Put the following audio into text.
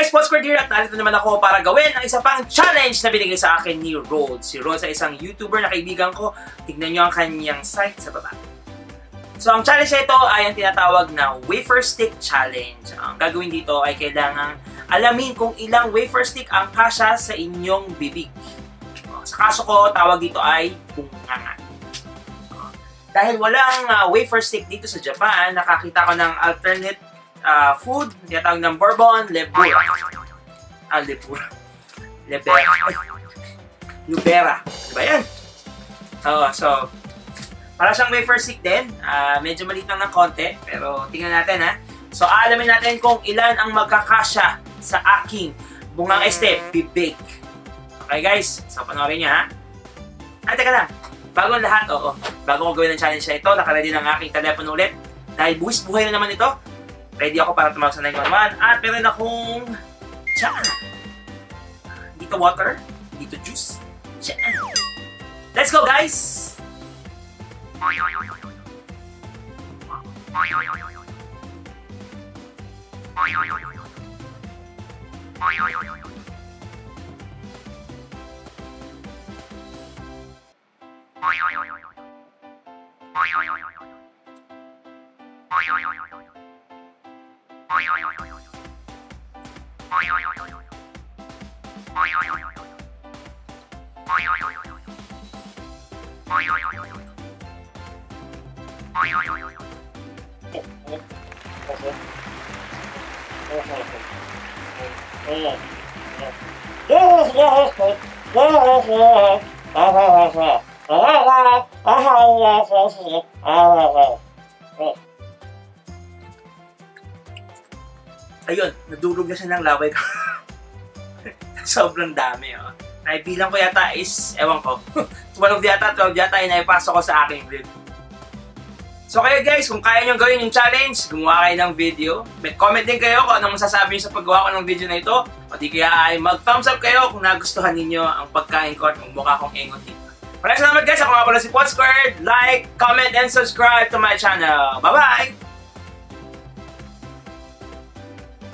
Guys, Paul Squared here at narito naman ako para gawin ang isa pang challenge na binigay sa akin ni Rhodes. Si Rhodes ay isang YouTuber na kaibigan ko. Tignan nyo ang kanyang site sa baba. So, ang challenge na ito ay ang tinatawag na wafer stick challenge. Ang gagawin dito ay kailangan alamin kung ilang wafer stick ang kasya sa inyong bibig. Sa kaso ko, tawag dito ay bunganga. Dahil walang wafer stick dito sa Japan, nakakita ko ng alternate food, tinatawag ng Bourbon Lebura. Lebura. Lubera. Diba yan? So, para siyang wafer stick din. Medyo maliit lang ng konti, pero tingnan natin ha. So, aalamin natin kung ilan ang magkakasya sa aking bungang bibig. Okay guys, so panoorin niya ha. Teka lang. Bago ang lahat, bago ko gawin ang challenge na ito, nakaready ng aking telepono ulit. Dahil buwis buhay na naman ito, ready ako para tumawag sa 911. At meron akong tsaa. Dito water, dito juice. Tsaa. Let's go guys! Ayun, nadurog na siya ng laway ko. Sobrang dami, Naibilang ko yata is, ewan ko, 12 yata, ay naipasok ko sa aking rib. So kayo guys, kung kaya nyo gawin yung challenge, gumawa kayo ng video. Comment din kayo kung anong masasabi nyo sa paggawa ko ng video na ito. O di kaya ay mag-thumbs up kayo kung nagustuhan ninyo ang pagkain ko at mukha kong engot dito. Maraming salamat guys, ako nga pala si Paul Squared. Like, comment, and subscribe to my channel. Bye-bye!